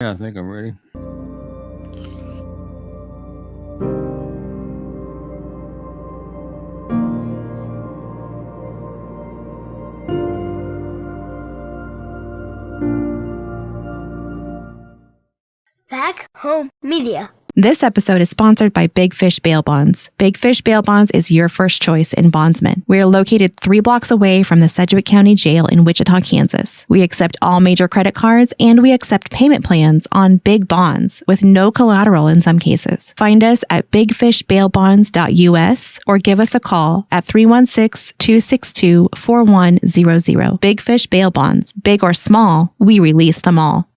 Yeah, I think I'm ready. Back Home Media. This episode is sponsored by Big Fish Bail Bonds. Big Fish Bail Bonds is your first choice in bondsmen. We are located 3 blocks away from the Sedgwick County Jail in Wichita, Kansas. We accept all major credit cards and we accept payment plans on big bonds with no collateral in some cases. Find us at bigfishbailbonds.us or give us a call at 316-262-4100. Big Fish Bail Bonds. Big or small, we release them all.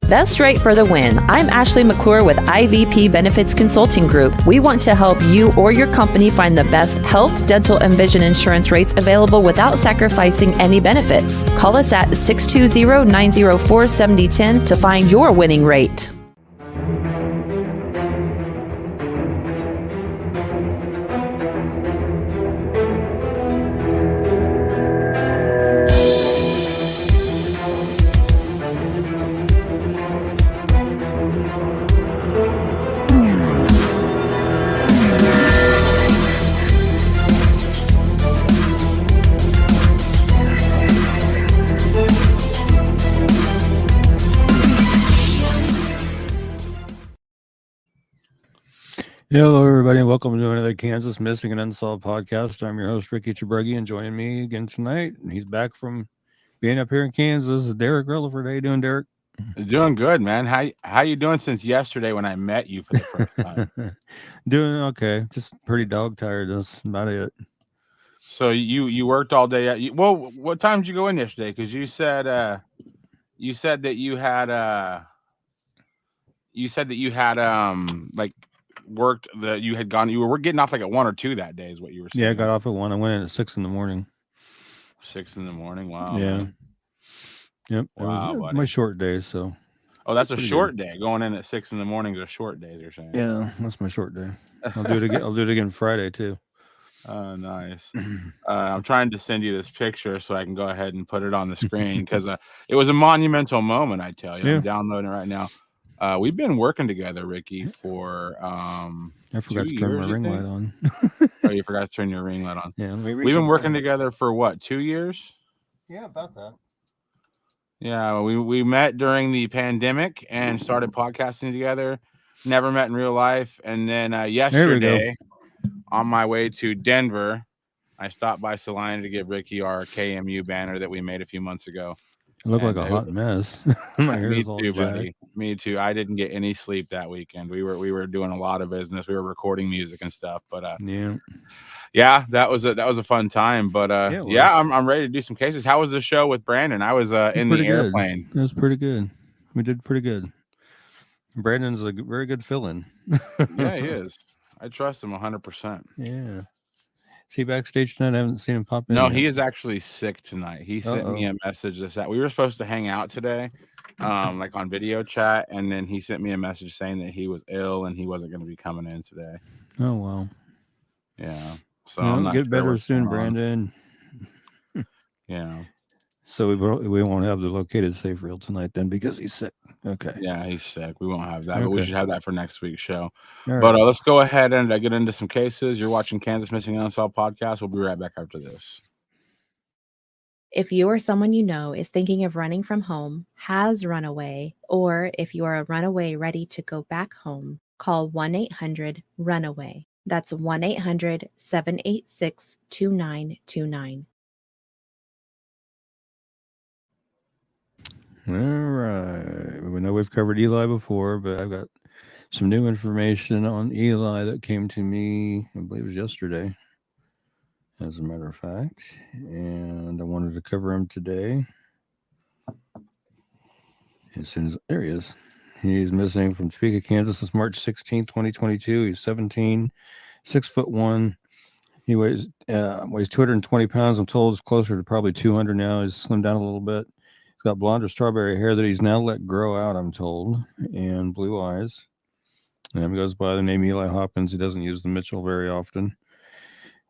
Best Rate for the Win. I'm Ashley McClure with IVP Benefits Consulting Group. We want to help you or your company find the best health, dental, and vision insurance rates available without sacrificing any benefits. Call us at 620-904-7010 to find your winning rate. Hello, everybody, and welcome to another Kansas Missing and Unsolved podcast. I'm your host, Ricky Chabruggi, and joining me again tonight, and he's back from being up here in Kansas, is Derek Rutherford. How you doing, Derek? Doing good, man. How you doing since yesterday when I met you for the first time? Doing okay. Just pretty dog tired. That's about it. So you worked all day. Well, what time did you go in yesterday? Because you said that you had like worked that you had gone. You were getting off like at 1 or 2 that day, is what you were saying. Yeah, I got off at 1. I went in at 6 in the morning. 6 in the morning. Wow. Yeah. Man. Yep. Wow. It was my short day. So. Oh, that's a short day. Going in at 6 in the morning is a short day. You're saying. Yeah, that's my short day. I'll do it again. I'll do it again Friday too. Oh, nice. I'm trying to send you this picture so I can go ahead and put it on the screen because it was a monumental moment, I tell you. Yeah. I'm downloading it right now. We've been working together, Ricky, for I forgot to turn my ring light on. Oh, you forgot to turn your ring light on. Yeah, we've been working together for what, 2 years? Yeah, about that. Yeah, we met during the pandemic and started podcasting together. Never met in real life, and then yesterday, on my way to Denver, I stopped by Salina to give Ricky our KMU banner that we made a few months ago. It looked like a hot mess. My hair Me all too, jacked. buddy. Me too. I didn't get any sleep that weekend. We were doing a lot of business. We were recording music and stuff. But yeah, that was a fun time. But yeah, I'm ready to do some cases. How was the show with Brandon? I was in the airplane. It was pretty good. We did pretty good. Brandon's a very good fill-in. Yeah, he is. I trust him 100%. Yeah. Is he backstage tonight? I haven't seen him pop in. No, yet. he is actually sick tonight. He sent me a message that we were supposed to hang out today, like on video chat, and then he sent me a message saying that he was ill and he wasn't going to be coming in today. Oh wow. Yeah. So I'm not get sure better soon, Brandon. Yeah. So we won't have the located safe reel tonight then because he's sick. Okay. Yeah, he's sick. We won't have that, but we should have that for next week's show. All right. But let's go ahead and get into some cases. You're watching Kansas Missing and Unsolved podcast. We'll be right back after this. If you or someone you know is thinking of running from home, has run away, or if you are a runaway ready to go back home, call 1-800-RUNAWAY. That's 1-800-786-2929. All right. We know we've covered Eli before, but I've got some new information on Eli that came to me, I believe it was yesterday, as a matter of fact. And I wanted to cover him today. There he is. He's missing from Topeka, Kansas since March 16, 2022. He's 17, 6'1". He weighs 220 pounds. I'm told it's closer to probably 200 now. He's slimmed down a little bit. He's got blonde or strawberry hair that he's now let grow out, I'm told, and blue eyes. And he goes by the name Eli Hopkins. He doesn't use the Mitchell very often.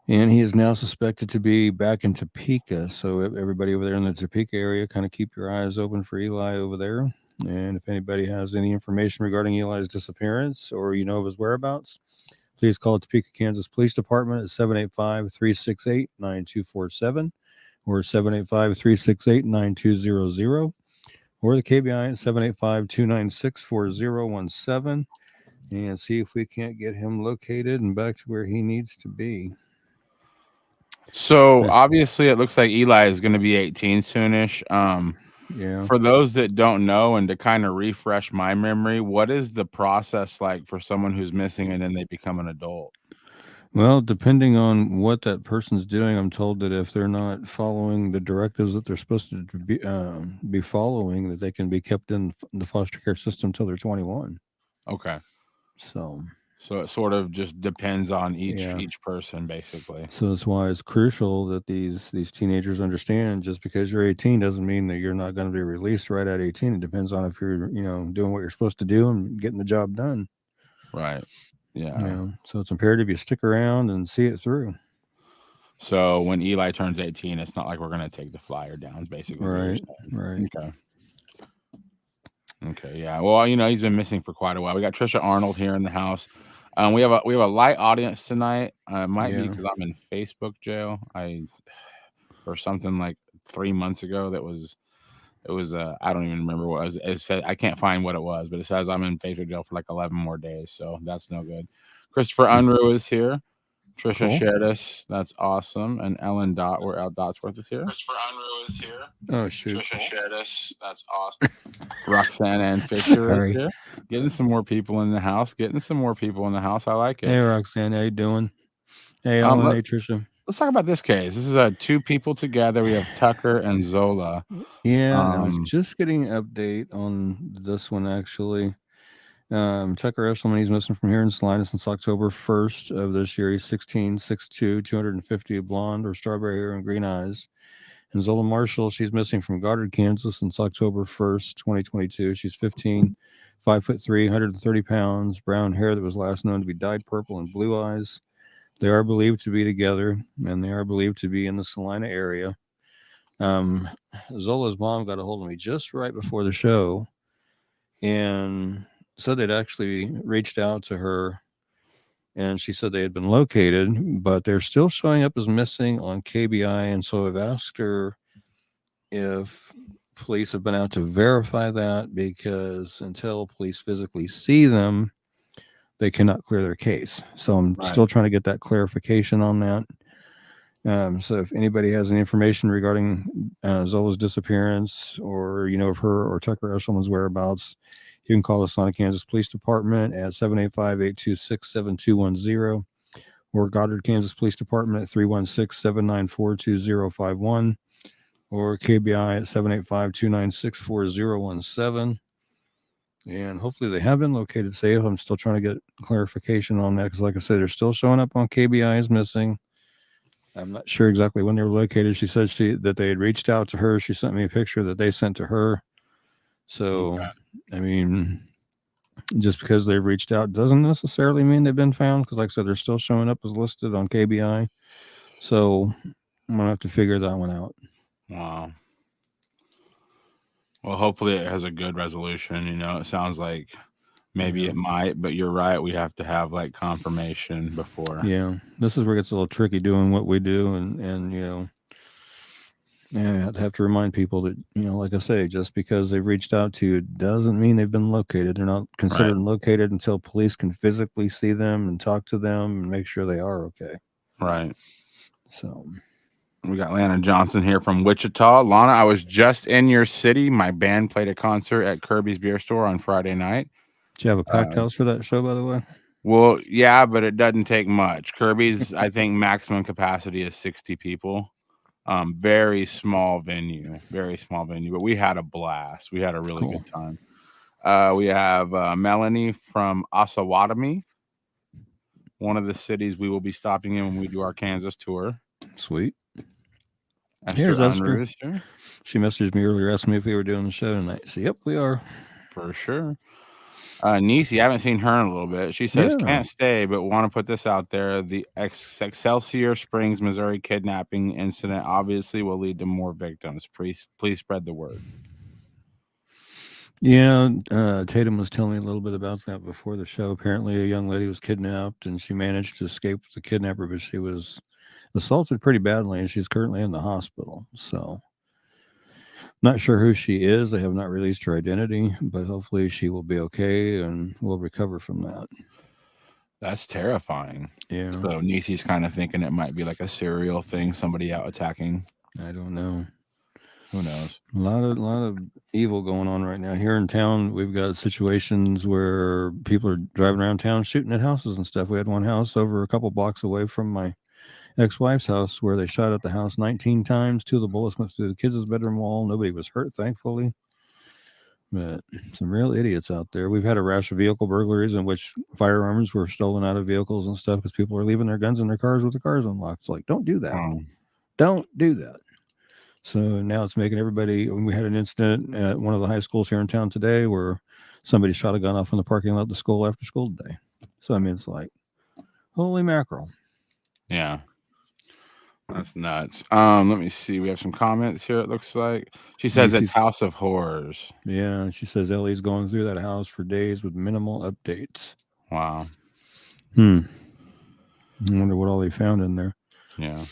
And he is now suspected to be back in Topeka. So everybody over there in the Topeka area, kind of keep your eyes open for Eli over there. And if anybody has any information regarding Eli's disappearance or you know of his whereabouts, please call Topeka, Kansas Police Department at 785-368-9247 or 785-368-9200 or the KBI at 785-296-4017 and see if we can't get him located and back to where he needs to be. So obviously, it looks like Eli is going to be 18 soonish. Yeah. For those that don't know, and to kind of refresh my memory, what is the process like for someone who's missing and then they become an adult? Well, depending on what that person's doing, I'm told that if they're not following the directives that they're supposed to be following, that they can be kept in the foster care system until they're 21. Okay. So it sort of just depends on Yeah. each person, basically. So that's why it's crucial that these teenagers understand just because you're 18 doesn't mean that you're not going to be released right at 18. It depends on if you're, doing what you're supposed to do and getting the job done. Right. Yeah. So it's imperative you stick around and see it through. So when Eli turns 18, it's not like we're going to take the flyer down, basically. Right. Okay. Yeah. Well, he's been missing for quite a while. We got Trisha Arnold here in the house. We have a light audience tonight. It might be because I'm in Facebook jail. Or something like 3 months ago. It was I don't even remember what it was. It said, I can't find what it was, but it says I'm in Facebook jail for like 11 more days. So that's no good. Christopher Unruh is here. Trisha shared us. That's awesome. And Ellen Dotsworth is here. Christopher Unruh is here. Oh, shoot. Trisha shared us. That's awesome. Roxanne Ann Fisher is here. Getting some more people in the house. I like it. Hey, Roxanne. How you doing? Hey, Ellen. Hey, Trisha. Let's talk about this case. This is two people together. We have Tucker and Zola. Yeah, I was just getting an update on this one, actually. Tucker Eshelman, he's missing from here in Salina since October 1st of this year. He's 16, 6'2", 250, blonde or strawberry hair and green eyes. And Zola Marshall, she's missing from Goddard, Kansas since October 1st, 2022. She's 15, 5'3", 130 pounds, brown hair that was last known to be dyed purple and blue eyes. They are believed to be together, and they are believed to be in the Salina area. Zola's mom got a hold of me just right before the show and said they'd actually reached out to her, and she said they had been located, but they're still showing up as missing on KBI. And so I've asked her if police have been out to verify that, because until police physically see them, they cannot clear their case. So I'm still trying to get that clarification on that. So if anybody has any information regarding Zola's disappearance, or of her or Tucker Eshelman's whereabouts, you can call the Salina, Kansas Police Department at 785-826-7210 or Goddard, Kansas Police Department at 316-794-2051 or KBI at 785-296-4017. And hopefully they have been located safe. I'm still trying to get clarification on that because, like I said, they're still showing up on KBI as missing. I'm not sure exactly when they were located. She said that they had reached out to her. She sent me a picture that they sent to her. So, I mean, just because they've reached out doesn't necessarily mean they've been found, because, like I said, they're still showing up as listed on KBI. So I'm going to have to figure that one out. Wow. Well, hopefully it has a good resolution. It sounds like maybe it might, but you're right. We have to have like confirmation before. Yeah. This is where it gets a little tricky doing what we do. And I have to remind people that, like I say, just because they've reached out to you doesn't mean they've been located. They're not considered located until police can physically see them and talk to them and make sure they are okay. Right. So we got Lana Johnson here from Wichita. Lana, I was just in your city. My band played a concert at Kirby's Beer Store on Friday night. Did you have a packed house for that show, by the way? Well, yeah, but it doesn't take much. Kirby's, I think, maximum capacity is 60 people. Very small venue, but we had a blast. We had a really good time. We have Melanie from Osawatomie, one of the cities we will be stopping in when we do our Kansas tour. Sweet. Here's Esther. She messaged me earlier asking me if we were doing the show tonight. So, yep, we are. For sure. Niecy, I haven't seen her in a little bit. She says, Yeah. can't stay, but want to put this out there. The Excelsior Springs, Missouri kidnapping incident obviously will lead to more victims. Please spread the word. Yeah, Tatum was telling me a little bit about that before the show. Apparently, a young lady was kidnapped and she managed to escape the kidnapper, but she was assaulted pretty badly and she's currently in the hospital. So, not sure who she is. They have not released her identity, but hopefully she will be okay and will recover from that. That's terrifying. Yeah. So Niecy's kind of thinking it might be like a serial thing, somebody out attacking. I don't know. Who knows? A lot of evil going on right now here in town. We've got situations where people are driving around town shooting at houses and stuff. We had one house over a couple blocks away from my ex-wife's house where they shot at the house 19 times. 2 of the bullets went through the kids' bedroom wall. Nobody was hurt, thankfully. But some real idiots out there. We've had a rash of vehicle burglaries in which firearms were stolen out of vehicles and stuff because people are leaving their guns in their cars with the cars unlocked. It's like, don't do that. Don't do that. So now it's making everybody. We had an incident at one of the high schools here in town today where somebody shot a gun off in the parking lot of the school after school today. So, I mean, it's like, holy mackerel. Yeah. That's nuts. Let me see. We have some comments here, it looks like. She says it's House of Horrors. Yeah. She says Ellie's going through that house for days with minimal updates. Wow. I wonder what all they found in there. Yeah.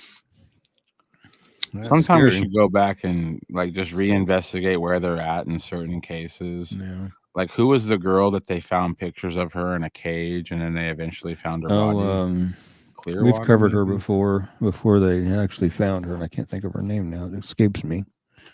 That's Sometimes scary. we should go back and like just reinvestigate where they're at in certain cases. Yeah. Like, who was the girl that they found pictures of her in a cage and then they eventually found her body? We've covered her before they actually found her, and I can't think of her name now. It escapes me.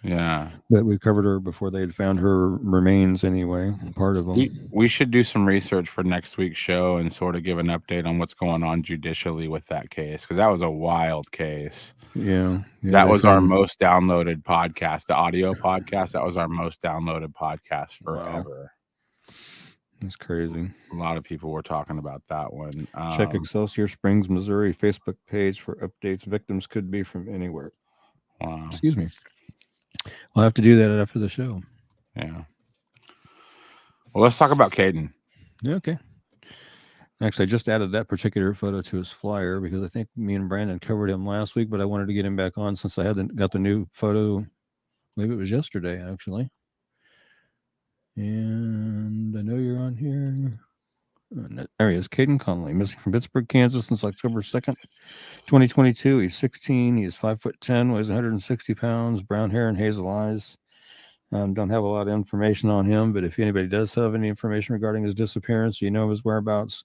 Yeah. But we covered her before they had found her remains anyway, part of them. We should do some research for next week's show and sort of give an update on what's going on judicially with that case, because that was a wild case. Yeah. That was our most downloaded podcast, the audio podcast. That was our most downloaded podcast forever. Wow. That's crazy. A lot of people were talking about that one. Check Excelsior Springs, Missouri Facebook page for updates. Victims could be from anywhere. Wow. Excuse me. I'll have to do that after the show. Yeah. Well, let's talk about Caden. Yeah, okay. Actually, I just added that particular photo to his flyer because I think me and Brandon covered him last week, but I wanted to get him back on since I hadn't got the new photo. Maybe it was yesterday, actually. And I know you're on here. There he is, Caden Conley, missing from Pittsburgh, Kansas since October 2nd, 2022. He's 16. He is 5'10", weighs 160 pounds, brown hair and hazel eyes. Don't have a lot of information on him, but if anybody does have any information regarding his disappearance, you know his whereabouts,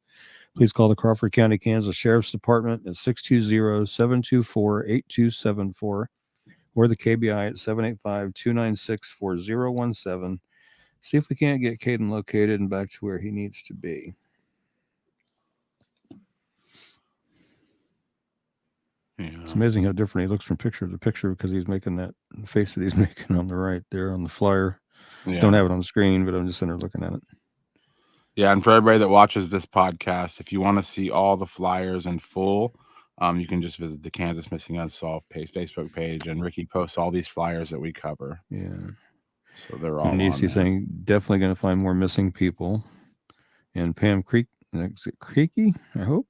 please call the Crawford County, Kansas Sheriff's Department at 620-724-8274 or the KBI at 785-296-4017. See if we can't get Caden located and back to where he needs to be. Yeah. It's amazing how different he looks from picture to picture because he's making that face that he's making on the right there on the flyer. Yeah. Don't have it on the screen, but I'm just sitting there looking at it. Yeah, and for everybody that watches this podcast, if you want to see all the flyers in full, you can just visit the Kansas Missing Unsolved Facebook page, and Ricky posts all these flyers that we cover. Yeah. So they're all And he's saying definitely going to find more missing people. And Pam Creaky, I hope,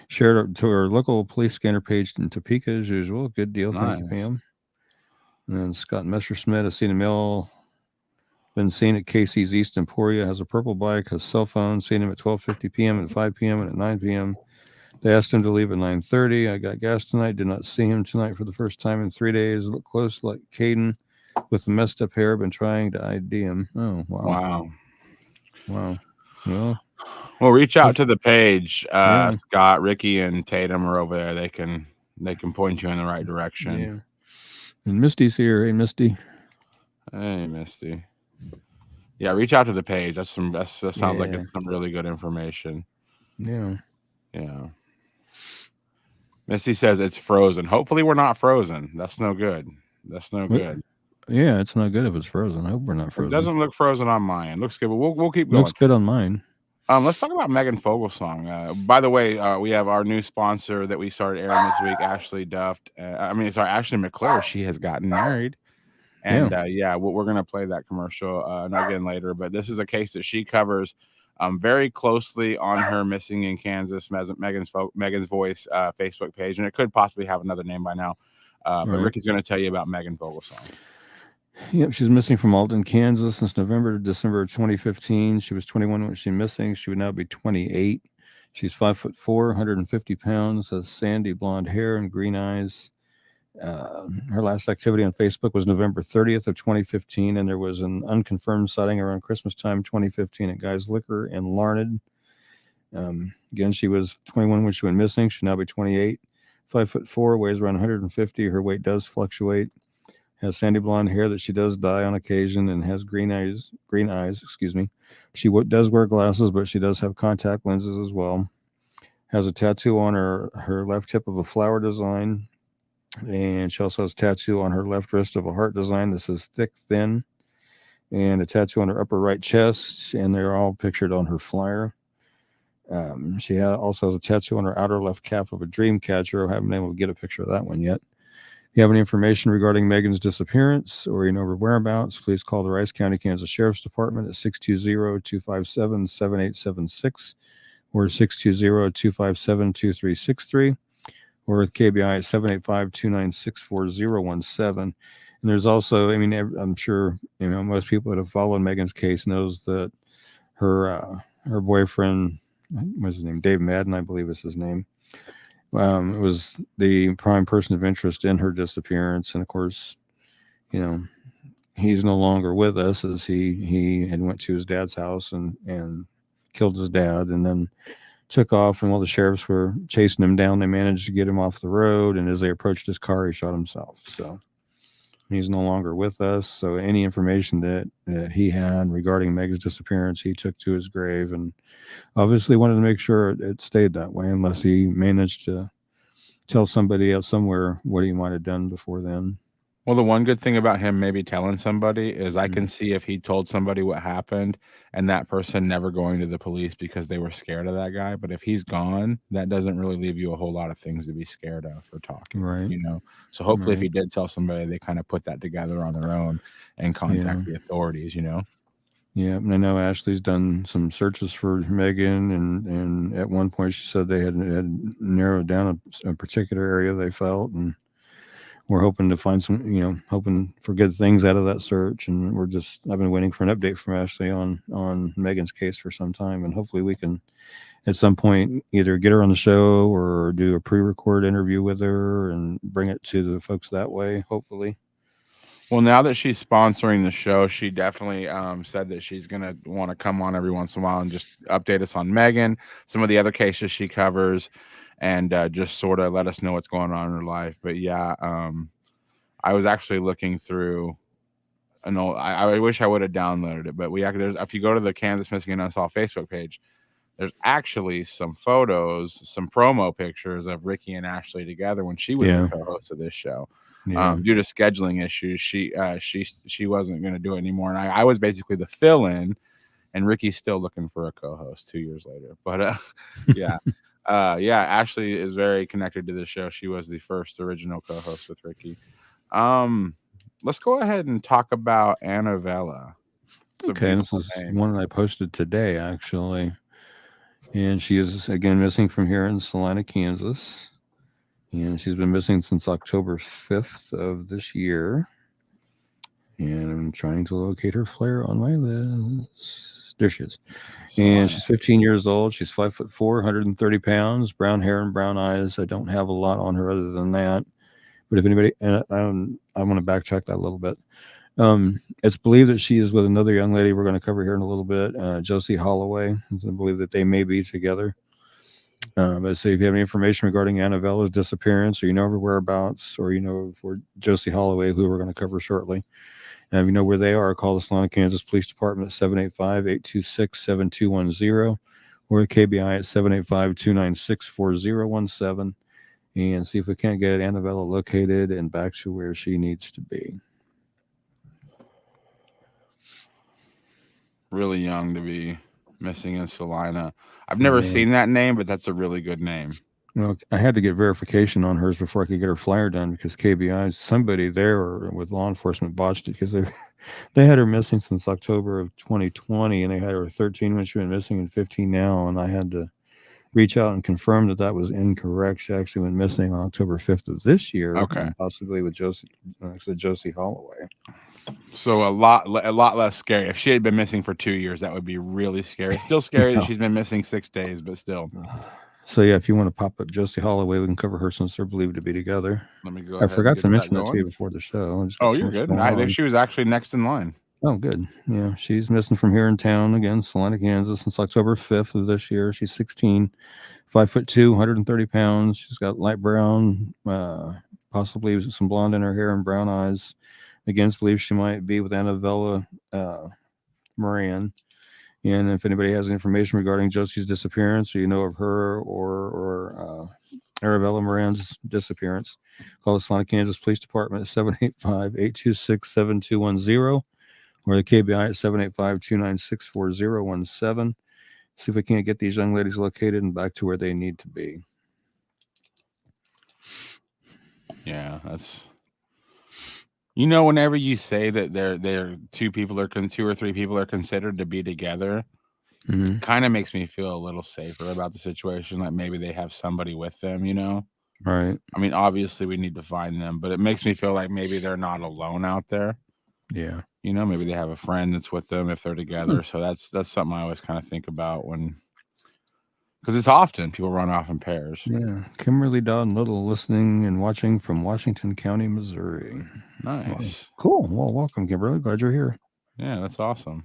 shared to our local police scanner page in Topeka as usual. Good deal. Nice. Thank you, Pam. And then Scott Messerschmidt has seen a male been seen at Casey's East Emporia, has a purple bike, has cell phone, seen him at 12:50 p.m. and 5 p.m. and at 9 p.m. They asked him to leave at 9:30. I got gas tonight. Did not see him tonight for the first time in 3 days. Look close like Caden with the messed up hair. Been trying to ID him. Oh, wow. Well, reach out to the page. Scott, Ricky, and Tatum are over there. They can point you in the right direction. Yeah. And Misty's here. Hey, Misty. Hey, Misty. Yeah, reach out to the page. That sounds like it's some really good information. Yeah. Yeah. Misty says it's frozen. Hopefully we're not frozen. That's no good. Good. Yeah, it's not good if it's frozen. I hope we're not frozen. It doesn't look frozen on mine. It looks good, but we'll keep going. Looks good on mine. Let's talk about Megan Fogelsong. By the way, we have our new sponsor that we started airing this week, Ashley Ashley McClure. She has gotten married. And we're going to play that commercial again later. But this is a case that she covers. very closely on her Missing in Kansas Megan's Voice Facebook page, and it could possibly have another name by now. But Right. Ricky's going to tell you about Megan Vogelsong. Yep, she's missing from Alton, Kansas since November to December of 2015. She was 21 when she missing. She would now be 28. She's 5'4", 150 pounds, has sandy blonde hair and green eyes. Her last activity on Facebook was November 30th of 2015, and there was an unconfirmed sighting around Christmas time 2015 at Guy's Liquor in Larned. Again, she was 21 when she went missing. She'll now be 28. 5'4", weighs around 150. Her weight does fluctuate. Has sandy blonde hair that she does dye on occasion, and has green eyes. Excuse me. She does wear glasses, but she does have contact lenses as well. Has a tattoo on her left hip of a flower design. And she also has a tattoo on her left wrist of a heart design that says thick, thin, and a tattoo on her upper right chest, and they're all pictured on her flyer. She also has a tattoo on her outer left calf of a dream catcher. I haven't been able to get a picture of that one yet. If you have any information regarding Megan's disappearance or you know her whereabouts, please call the Rice County, Kansas Sheriff's Department at 620-257-7876 or 620-257-2363. Or with KBI at 785-296-4017. And there's also, I mean, I'm sure, you know, most people that have followed Megan's case knows that her boyfriend, what's his name? Dave Madden, I believe is his name. Was the prime person of interest in her disappearance. And of course, you know, he's no longer with us, as he had went to his dad's house and killed his dad, and then took off. And while the sheriffs were chasing him down, they managed to get him off the road. And as they approached his car, he shot himself. So he's no longer with us. So any information that he had regarding Meg's disappearance, he took to his grave, and obviously wanted to make sure it stayed that way, unless he managed to tell somebody else somewhere what he might have done before then. Well, the one good thing about him maybe telling somebody is I can see if he told somebody what happened and that person never going to the police because they were scared of that guy. But if he's gone, that doesn't really leave you a whole lot of things to be scared of for talking, Right. you know? So hopefully if Right. he did tell somebody, they kind of put that together on their own and contact the authorities, you know? Yeah, and I know Ashley's done some searches for Megan, and at one point she said they had narrowed down a particular area they felt, and we're hoping to find some, hoping for good things out of that search. And I've been waiting for an update from Ashley on Megan's case for some time, and hopefully we can at some point either get her on the show or do a pre-record interview with her and bring it to the folks that way, hopefully. Well, now that she's sponsoring the show, she definitely said that she's going to want to come on every once in a while and just update us on Megan, some of the other cases she covers, and just sort of let us know what's going on in her life. But yeah, I was actually looking through an old, I wish I would have downloaded it, but if you go to the Kansas Missing and Unsolved Facebook page, there's actually some photos, some promo pictures of Ricky and Ashley together when she was the co-host of this show. Yeah. Due to scheduling issues, she wasn't going to do it anymore, and I was basically the fill-in, and Ricky's still looking for a co-host 2 years later. But yeah, Ashley is very connected to the show. She was the first original co-host with Ricky. Let's go ahead and talk about Annabella. Okay, this is one that I posted today, actually, and she is again missing from here in Salina, Kansas. And she's been missing since October 5th of this year. And I'm trying to locate her flyer on my list. There she is. And she's 15 years old. She's 5'4", 130 pounds, brown hair and brown eyes. I don't have a lot on her other than that. But if anybody, and I want to backtrack that a little bit. It's believed that she is with another young lady we're going to cover here in a little bit, Josie Holloway. I believe that they may be together. But so if you have any information regarding Annabella's disappearance, or you know her whereabouts, or you know for Josie Holloway, who we're going to cover shortly, and if you know where they are, call the Salina, Kansas Police Department at 785-826-7210, or KBI at 785-296-4017, and see if we can't get Annabella located and back to where she needs to be. Really young to be missing in Salina. I've never seen that name, but that's a really good name. Well, I had to get verification on hers before I could get her flyer done because KBI, somebody there or with law enforcement botched it because they had her missing since October of 2020, and they had her 13 when she went missing and 15 now, and I had to reach out and confirm that was incorrect. She actually went missing on October 5th of this year, Okay. and possibly with Josie Holloway. So a lot less scary. If she had been missing for 2 years, that would be really scary. Still scary that she's been missing 6 days, but still. So yeah, if you want to pop up Josie Holloway, we can cover her since they're believed to be together. Let me go. I forgot to mention that to you before the show. Oh, you're good. I think she was actually next in line. Oh, good. Yeah, she's missing from here in town again, Salina, Kansas, since October 5th of this year. She's 16, 5'2", 130 pounds. She's got light brown, possibly some blonde in her hair and brown eyes. Again, it's believed she might be with Annabella Moran. And if anybody has information regarding Josie's disappearance, or you know of her or Arabella Moran's disappearance, call the Salina, Kansas Police Department at 785-826-7210 or the KBI at 785-296-4017. See if we can't get these young ladies located and back to where they need to be. Yeah, that's... whenever you say that they're two or three people are considered to be together, kind of makes me feel a little safer about the situation. Like maybe they have somebody with them, Right. I mean, obviously we need to find them, but it makes me feel like maybe they're not alone out there. Yeah. Maybe they have a friend that's with them if they're together. So that's something I always kind of think about because it's often people run off in pairs. Yeah. Kimberly Dodd Little listening and watching from Washington County, Missouri. Nice. Well, cool. Well, welcome, Kimberly. Glad you're here. Yeah, that's awesome.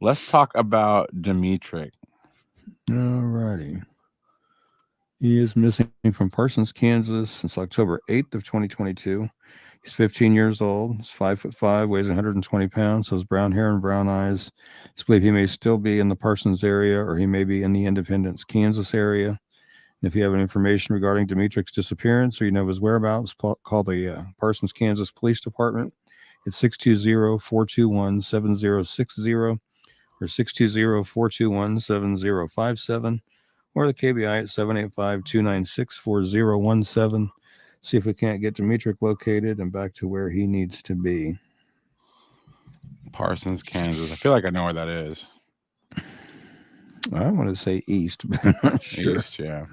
Let's talk about Dimitri. All righty. He is missing from Parsons, Kansas since October 8th of 2022. He's 15 years old. He's 5'5", weighs 120 pounds, has brown hair and brown eyes. It's believed he may still be in the Parsons area or he may be in the Independence, Kansas area. And if you have any information regarding Dimitri's disappearance or you know his whereabouts, call the Parsons, Kansas Police Department at 620-421-7060 or 620-421-7057 or the KBI at 785-296-4017. See if we can't get Dimitri located and back to where he needs to be. Parsons, Kansas. I feel like I know where that is. I want to say east, but I'm not sure. East, yeah.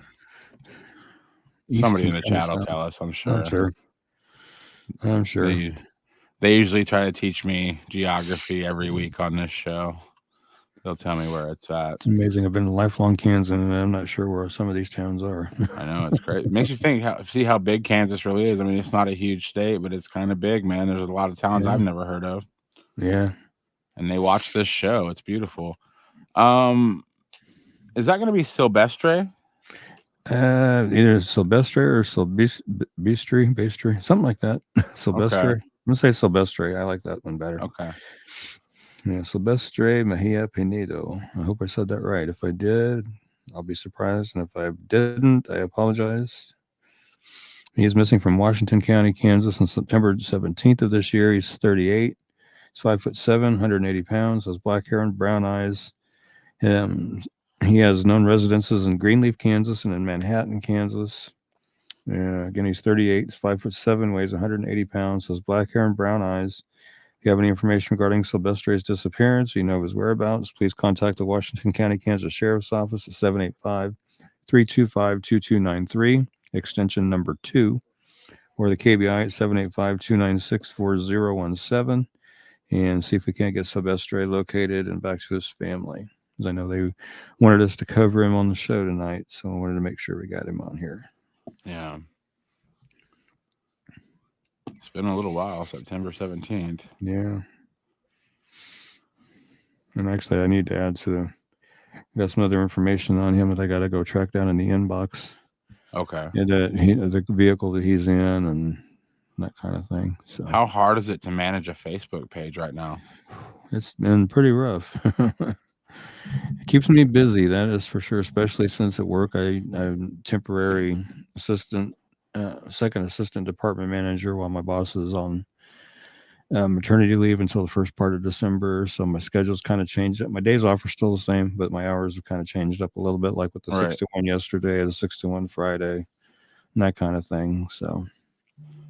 Somebody in the chat will tell us, I'm sure. I'm sure. They usually try to teach me geography every week on this show. They'll tell me where it's at. It's amazing. I've been a lifelong Kansan, and I'm not sure where some of these towns are. I know, it's great. It makes you see how big Kansas really is. I mean, it's not a huge state, but it's kind of big, man. There's a lot of towns I've never heard of. Yeah. And they watch this show. It's beautiful. Is that going to be Silvestre? Either Silvestre or Silvestri, something like that. Silvestre. Okay. I'm going to say Silvestre. I like that one better. Okay. Yeah, Silvestre Mejia Pinedo. I hope I said that right. If I did, I'll be surprised. And if I didn't, I apologize. He is missing from Washington County, Kansas on September 17th of this year. He's 38. He's 5'7", 180 pounds. Has black hair and brown eyes. He has known residences in Greenleaf, Kansas and in Manhattan, Kansas. Again, he's 38. He's 5'7", weighs 180 pounds. Has black hair and brown eyes. If you have any information regarding Silvestre's disappearance, or you know his whereabouts, please contact the Washington County, Kansas Sheriff's Office at 785-325-2293, extension number 2, or the KBI at 785-296-4017, and see if we can't get Silvestre located and back to his family. Because I know they wanted us to cover him on the show tonight, so I wanted to make sure we got him on here. Yeah. It's been a little while, September 17th. Yeah. And actually, I need to add I got some other information on him that I got to go track down in the inbox. Okay. Yeah, the vehicle that he's in and that kind of thing. So how hard is it to manage a Facebook page right now? It's been pretty rough. It keeps me busy, that is for sure, especially since at work I'm temporary assistant, second assistant department manager while my boss is on maternity leave until the first part of December. So my schedule's kind of changed. My days off are still the same, but my hours have kind of changed up a little bit, like with the 6 to 1 yesterday, the 6 to 1 Friday, and that kind of thing. So,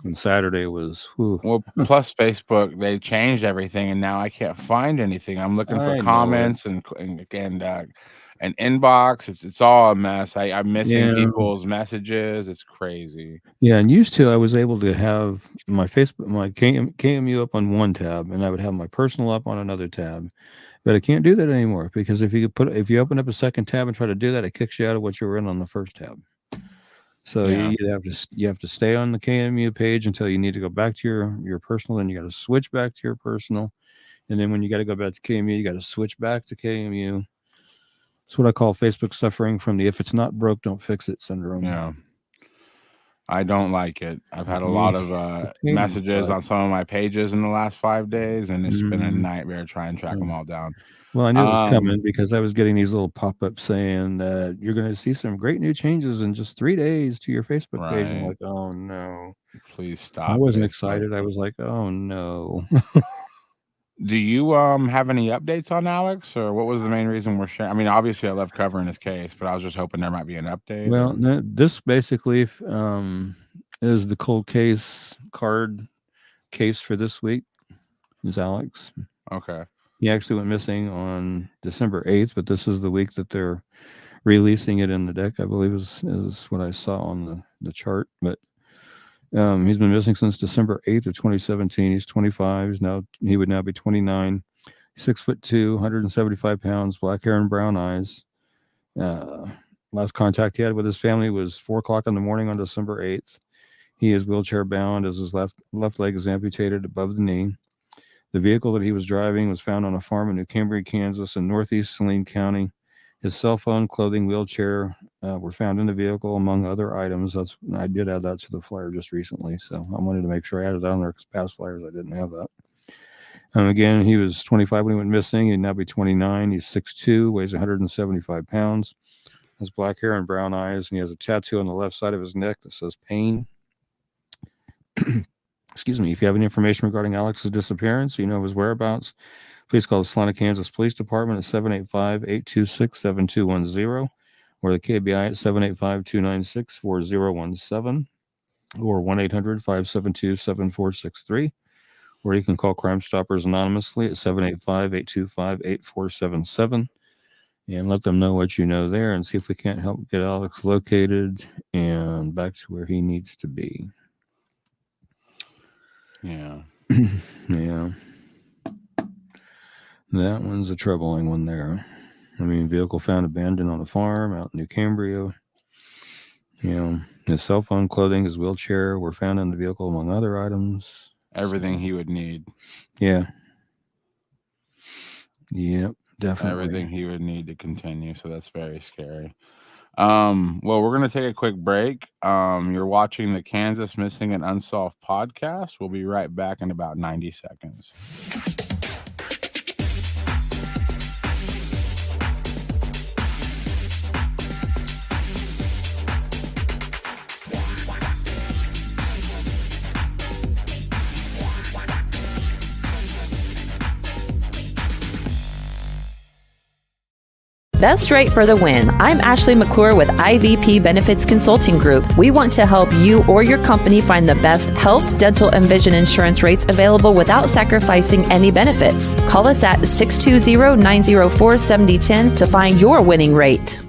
and Saturday was, well, plus Facebook, they changed everything, and now I can't find anything. I'm looking for comments and inbox. It's all a mess. I'm missing people's messages. It's crazy. Yeah, and used to I was able to have my Facebook, my KMU up on one tab, and I would have my personal up on another tab. But I can't do that anymore because if you open up a second tab and try to do that, it kicks you out of what you were in on the first tab. So you have to stay on the KMU page until you need to go back to your personal, then you got to switch back to your personal, and then when you got to go back to KMU, you got to switch back to KMU. It's what I call Facebook suffering from the "if it's not broke, don't fix it" syndrome. Yeah, I don't like it. I've had a lot of messages on some of my pages in the last 5 days, and it's been a nightmare trying to track them all down. Well, I knew it was coming because I was getting these little pop-ups saying that you're going to see some great new changes in just 3 days to your Facebook page. I'm like, oh no, please stop. I wasn't excited. I was like, oh no. Do you have any updates on Alex, or what was the main reason we're sharing? I mean, obviously I love covering his case, but I was just hoping there might be an update. Well, this basically is the cold case card case for this week. Is Alex. Okay. He actually went missing on December 8th, but this is the week that they're releasing it in the deck, I believe is what I saw on the chart. But he's been missing since December 8th of 2017. He's 25. He would now be 29. 6'2", 175 pounds, black hair and brown eyes. Last contact he had with his family was 4:00 in the morning on December 8th. He is wheelchair bound as his left leg is amputated above the knee. The vehicle that he was driving was found on a farm in New Cambria, Kansas, in northeast Saline County. His cell phone, clothing, wheelchair were found in the vehicle, among other items. I did add that to the flyer just recently, so I wanted to make sure I added that on there because past flyers I didn't have that. Again, he was 25 when he went missing. He'd now be 29. He's 6'2", weighs 175 pounds, has black hair and brown eyes, and he has a tattoo on the left side of his neck that says pain. Excuse me. If you have any information regarding Alex's disappearance, you know his whereabouts, please call the Salina, Kansas Police Department at 785-826-7210 or the KBI at 785-296-4017 or 1-800-572-7463. Or you can call Crime Stoppers anonymously at 785-825-8477 and let them know what you know there and see if we can't help get Alex located and back to where he needs to be. Yeah. Yeah. That one's a troubling one there. I mean, vehicle found abandoned on a farm out in New Cambria. His cell phone, clothing, his wheelchair were found in the vehicle, among other items. Everything he would need. Yeah. Yep, definitely. Everything he would need to continue. So that's very scary. Well, we're going to take a quick break. You're watching the Kansas Missing and Unsolved podcast. We'll be right back in about 90 seconds. Best rate for the win. I'm Ashley McClure with IVP Benefits Consulting Group. We want to help you or your company find the best health, dental, and vision insurance rates available without sacrificing any benefits. Call us at 620-904-7010 to find your winning rate.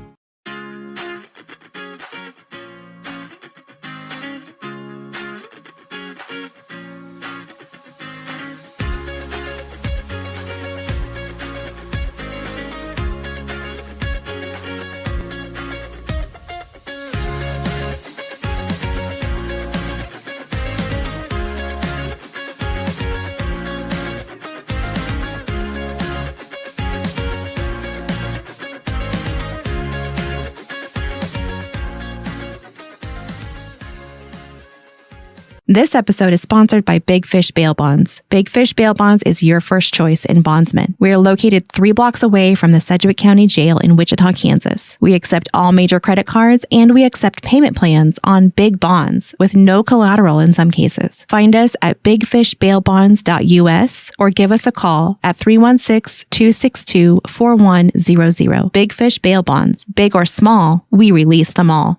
This episode is sponsored by Big Fish Bail Bonds. Big Fish Bail Bonds is your first choice in bondsmen. We are located 3 blocks away from the Sedgwick County Jail in Wichita, Kansas. We accept all major credit cards and we accept payment plans on big bonds with no collateral in some cases. Find us at bigfishbailbonds.us or give us a call at 316-262-4100. Big Fish Bail Bonds. Big or small, we release them all.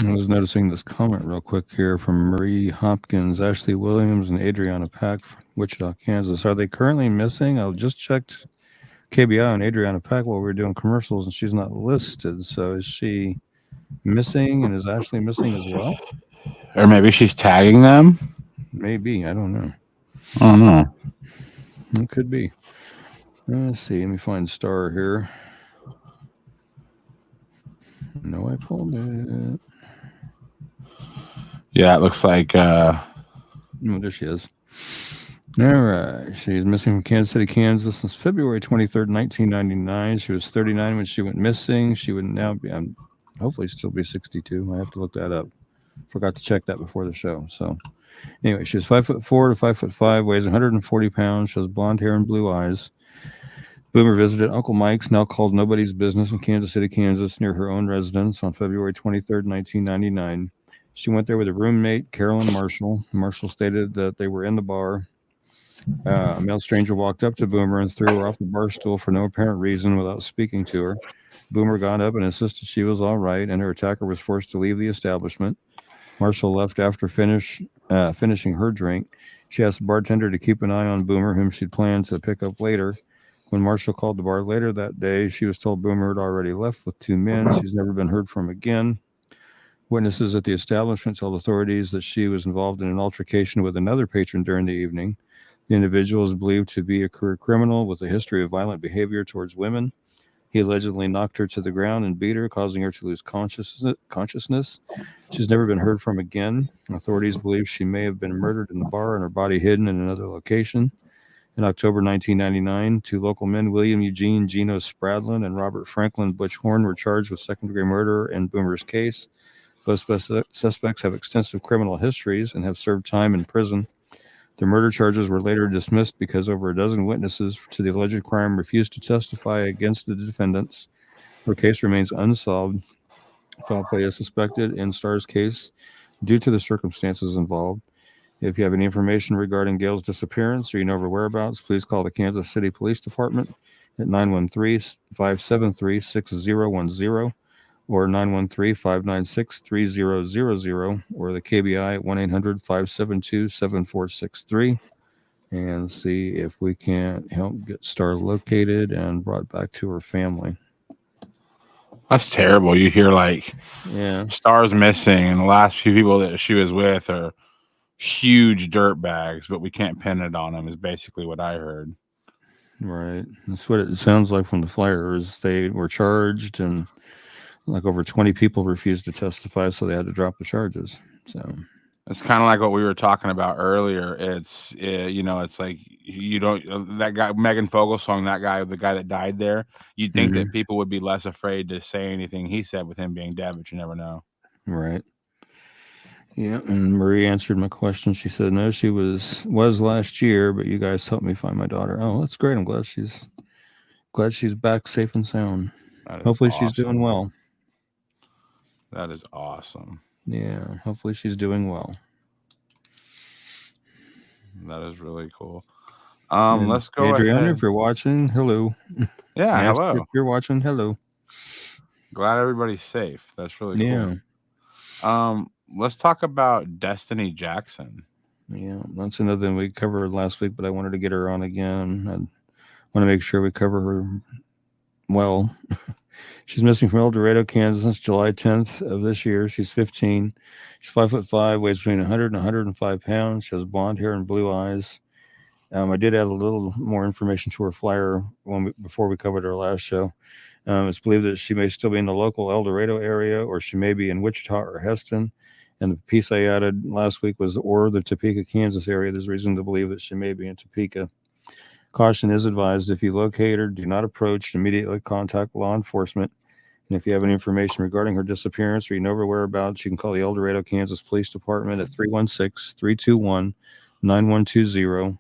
I was noticing this comment real quick here from Marie Hopkins, Ashley Williams, and Adriana Pack from Wichita, Kansas. Are they currently missing? I just checked KBI on Adriana Pack while we were doing commercials, and she's not listed. So is she missing, and is Ashley missing as well? Or maybe she's tagging them? Maybe. I don't know. I don't know. It could be. Let's see. Let me find Star here. No, I pulled it. Yeah, it looks like Oh, there she is. All right. She's missing from Kansas City, Kansas since February 23rd, 1999. She was 39 when she went missing. She would now be, hopefully still be 62. I have to look that up. Forgot to check that before the show. So anyway, she was 5'4" to 5'5", weighs 140 pounds. She has blonde hair and blue eyes. Boomer visited Uncle Mike's, now called Nobody's Business, in Kansas City, Kansas, near her own residence on February 23rd, 1999. She went there with a roommate, Carolyn Marshall. Marshall stated that they were in the bar. A male stranger walked up to Boomer and threw her off the bar stool for no apparent reason without speaking to her. Boomer got up and insisted she was all right, and her attacker was forced to leave the establishment. Marshall left after finishing her drink. She asked the bartender to keep an eye on Boomer, whom she'd planned to pick up later. When Marshall called the bar later that day, she was told Boomer had already left with 2 men. She's never been heard from again. Witnesses at the establishment told authorities that she was involved in an altercation with another patron during the evening. The individual is believed to be a career criminal with a history of violent behavior towards women. He allegedly knocked her to the ground and beat her, causing her to lose consciousness. She's never been heard from again. Authorities believe she may have been murdered in the bar and her body hidden in another location. In October 1999, 2 local men, William Eugene Gino Spradlin and Robert Franklin Butch Horn, were charged with second-degree murder in Boomer's case. Both suspects have extensive criminal histories and have served time in prison. The murder charges were later dismissed because over a dozen witnesses to the alleged crime refused to testify against the defendants. Her case remains unsolved. Foul play is suspected in Starr's case due to the circumstances involved. If you have any information regarding Gail's disappearance or you know her whereabouts, please call the Kansas City Police Department at 913-573-6010 or 913-596-3000 or the KBI at 1-800-572-7463 and see if we can help get Star located and brought back to her family. That's terrible. You hear like Star's missing and the last few people that she was with are huge dirt bags, but we can't pin it on them is basically what I heard. Right. That's what it sounds like from the flyers. They were charged and like over 20 people refused to testify, so they had to drop the charges. So it's kind of like what we were talking about earlier. It's it's like you don't that guy Megan Fogelsong, the guy that died there. You'd think that people would be less afraid to say anything he said with him being dead, but you never know. Right. Yeah, and Marie answered my question. She said, no, she was last year, but you guys helped me find my daughter. Oh, that's great. I'm glad she's back safe and sound. Hopefully awesome. She's doing well. That is awesome. Yeah, hopefully she's doing well. That is really cool. Let's go Adriana, ahead. If you're watching, hello. Yeah, hello. If you're watching, hello. Glad everybody's safe. That's really cool. Yeah. Let's talk about Destiny Jackson. Yeah, that's another thing we covered last week, but I wanted to get her on again. I want to make sure we cover her well. She's missing from El Dorado, Kansas since July 10th of this year. She's 15. She's 5'5", weighs between 100 and 105 pounds. She has blonde hair and blue eyes. I did add a little more information to her flyer before we covered her last show. It's believed that she may still be in the local El Dorado area, or she may be in Wichita or Heston. And the piece I added last week was or the Topeka, Kansas area. There's reason to believe that she may be in Topeka. Caution is advised. If you locate her, do not approach. Immediately contact law enforcement. And if you have any information regarding her disappearance or you know her whereabouts, you can call the El Dorado, Kansas Police Department at 316-321-9120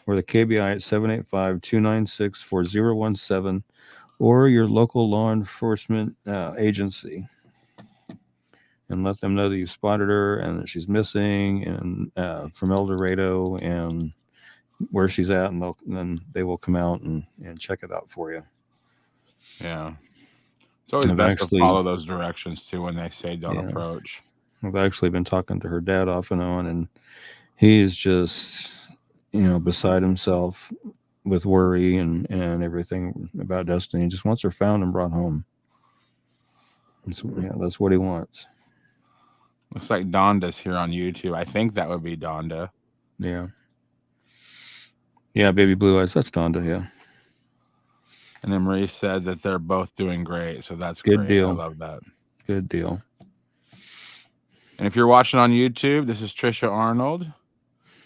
or the KBI at 785-296-4017 or your local law enforcement agency. And let them know that you spotted her and that she's missing and from El Dorado and where she's at, and then they will come out and check it out for you. Yeah. It's always best to follow those directions too when they say don't approach. I've actually been talking to her dad off and on, and he's just, beside himself with worry and everything about Destiny. He just wants her found and brought home. That's what he wants. Looks like Donda's here on YouTube. I think that would be Donda. Yeah. Yeah, baby blue eyes. That's Donda, yeah. And then Marie said that they're both doing great, so that's good great. Deal. I love that. Good deal. And if you're watching on YouTube, this is Trisha Arnold.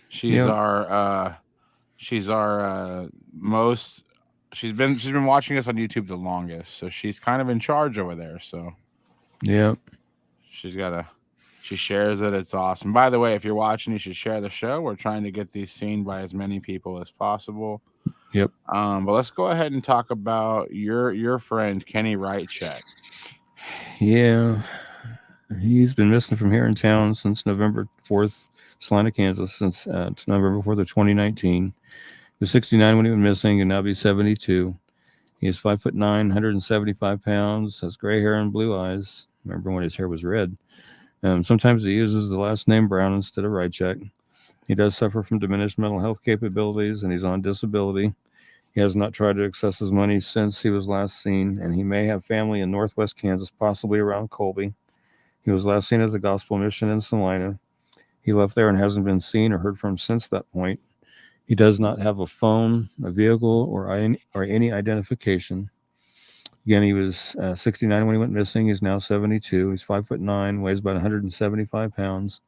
She's our she's been watching us on YouTube the longest, so she's kind of in charge over there. So she shares it. It's awesome. By the way, if you're watching, you should share the show. We're trying to get these seen by as many people as possible. Yep. But let's go ahead and talk about your friend Kenny Wrightcheck. Yeah. He's been missing from here in town since November 4th, Salina, Kansas, since November 4th of 2019. He was 69 when he went missing, and now he's 72. He is 5'9", 175 pounds, has gray hair and blue eyes. Remember when his hair was red. Sometimes he uses the last name Brown instead of Wrightcheck. He does suffer from diminished mental health capabilities, and he's on disability. He has not tried to access his money since he was last seen, and he may have family in northwest Kansas, possibly around Colby. He was last seen at the Gospel Mission in Salina. He left there and hasn't been seen or heard from since that point. He does not have a phone, a vehicle, or any identification. Again, he was 69 when he went missing. He's now 72. He's 5'9", weighs about 175 pounds,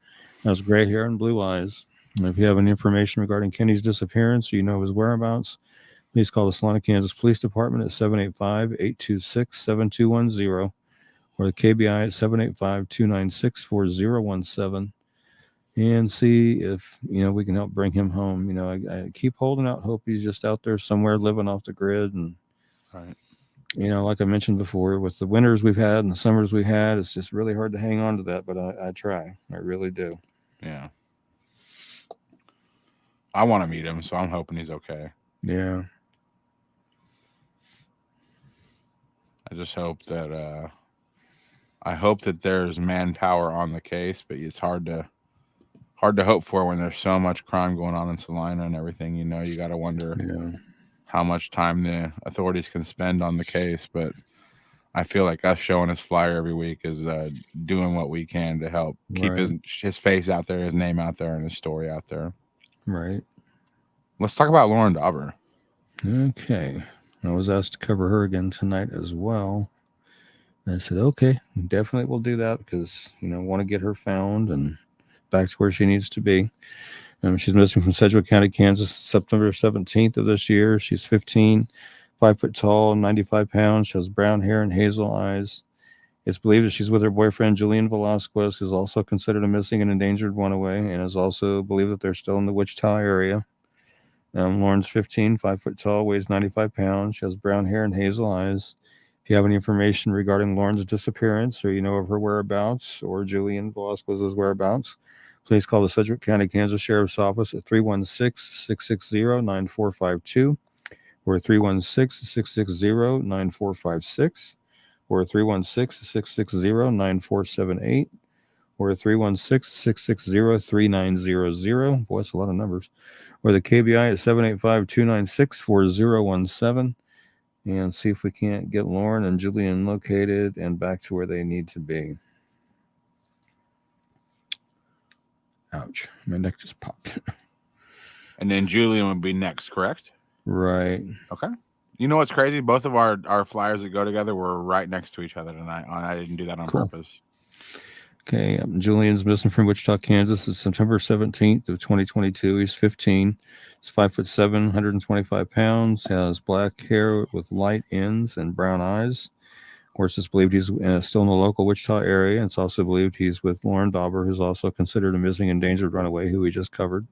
has gray hair and blue eyes. And if you have any information regarding Kenny's disappearance or you know his whereabouts, please call the Salina, Kansas Police Department at 785-826-7210 or the KBI at 785-296-4017 and see if, we can help bring him home. I keep holding out hope he's just out there somewhere living off the grid. And, right. Like I mentioned before, with the winters we've had and the summers we had, it's just really hard to hang on to that, but I try. I really do. Yeah. I want to meet him, so I'm hoping he's okay. Yeah. I just hope that there's manpower on the case, but it's hard to hope for when there's so much crime going on in Salina and everything. You got to wonder how much time the authorities can spend on the case. But I feel like us showing his flyer every week is doing what we can to help keep his face out there, his name out there, and his story out there. Right. Let's talk about Lauren Dauber. Okay. I was asked to cover her again tonight as well. And I said, okay, definitely we'll do that because, want to get her found and back to where she needs to be. She's missing from Sedgwick County, Kansas, September 17th of this year. She's 15, 5 foot tall, 95 pounds. She has brown hair and hazel eyes. It's believed that she's with her boyfriend, Julian Velasquez, who's also considered a missing and endangered runaway, and is also believed that they're still in the Wichita area. Lauren's 15, 5 foot tall, weighs 95 pounds. She has brown hair and hazel eyes. If you have any information regarding Lauren's disappearance or you know of her whereabouts or Julian Velasquez's whereabouts, please call the Sedgwick County, Kansas Sheriff's Office at 316-660-9452 or 316-660-9456 or 316-660-9478 or 316-660-3900. Boy, that's a lot of numbers. Or the KBI at 785-296-4017 and see if we can't get Lauren and Julian located and back to where they need to be. Ouch. My neck just popped. And then Julian would be next, correct? Right. Okay. You know what's crazy? Both of our flyers that go together were right next to each other tonight. I didn't do that on purpose. Okay, Julian's missing from Wichita, Kansas. It's September 17th of 2022. He's 15. He's 5'7", 125 pounds. Has black hair with light ends and brown eyes. Of course, it's believed he's still in the local Wichita area. It's also believed he's with Lauren Dauber, who's also considered a missing endangered runaway, who we just covered.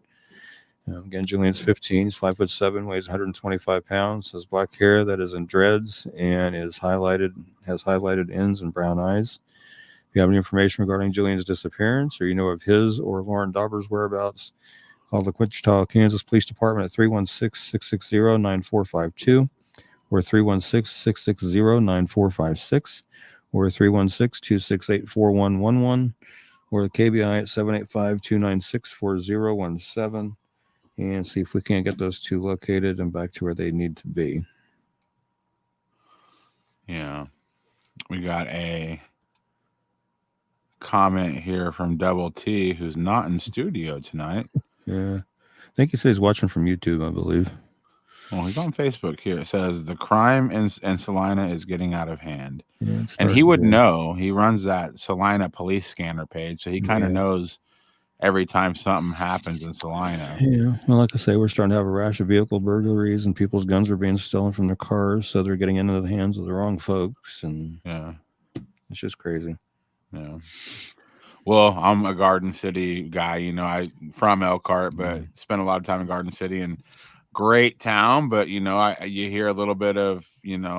Again, Julian's 15. He's 5'7", weighs 125 pounds. Has black hair that is in dreads and has highlighted ends and brown eyes. If you have any information regarding Julian's disappearance, or you know of his or Lauren Dauber's whereabouts, call the Wichita, Kansas Police Department at 316-660-9452, or 316-660-9456, or 316-268-4111, or the KBI at 785-296-4017, and see if we can't get those two located and back to where they need to be. Yeah. We got a comment here from Double T, who's not in studio tonight. Yeah. I think he said he's watching from YouTube, I believe. Well, he's on Facebook here. It says the crime in Salina is getting out of hand. Yeah, and he would know. He runs that Salina police scanner page, so he kind of knows every time something happens in Salina. Yeah. Well, like I say, we're starting to have a rash of vehicle burglaries, and people's guns are being stolen from their cars, so they're getting into the hands of the wrong folks, and it's just crazy. Yeah. Well, I'm a Garden City guy, I from Elkhart, but spent a lot of time in Garden City, and great town, but you hear a little bit of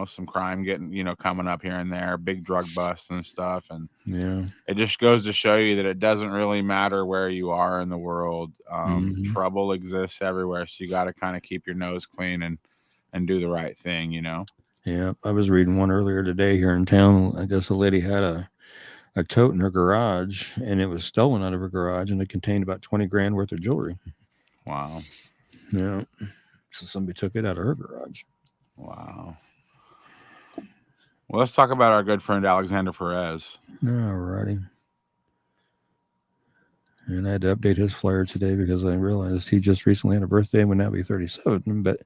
some crime getting coming up here and there, big drug busts and stuff, and it just goes to show you that it doesn't really matter where you are in the world. Trouble exists everywhere, so you got to kind of keep your nose clean and do the right thing. Yeah, I was reading one earlier today here in town. I guess a lady had a tote in her garage, and it was stolen out of her garage, and it contained about 20 grand worth of jewelry. Wow. Yeah. So somebody took it out of her garage. Wow. Well, let's talk about our good friend Alexander Perez. All righty. And I had to update his flyer today because I realized he just recently had a birthday and would now be 37. But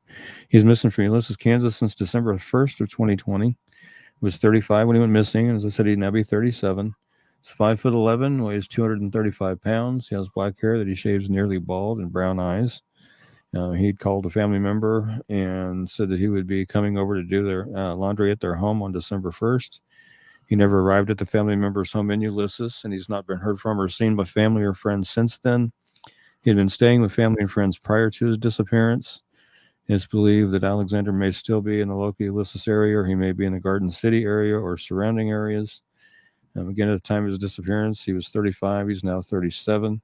he's missing from Ulysses, Kansas since December 1st of 2020. He was 35 when he went missing. And as I said, he'd now be 37. He's 5'11", weighs 235 pounds. He has black hair that he shaves nearly bald and brown eyes. He'd called a family member and said that he would be coming over to do their laundry at their home on December 1st. He never arrived at the family member's home in Ulysses, and he's not been heard from or seen by family or friends since then. He had been staying with family and friends prior to his disappearance. It's believed that Alexander may still be in the local Ulysses area, or he may be in the Garden City area or surrounding areas. Again, at the time of his disappearance, he was 35. He's now 37.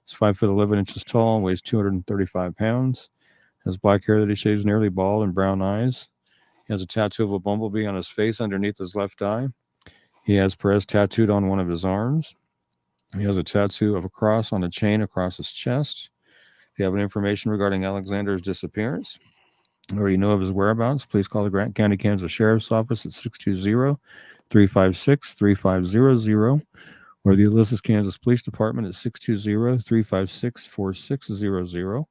He's 5'11" tall, weighs 235 pounds, has black hair that he shaves nearly bald and brown eyes. He has a tattoo of a bumblebee on his face underneath his left eye. He has Perez tattooed on one of his arms. He has a tattoo of a cross on a chain across his chest. If you have any information regarding Alexander's disappearance, or you know of his whereabouts, please call the Grant County, Kansas Sheriff's Office at 620-356-3500. Or the Ulysses, Kansas Police Department at 620-356-4600,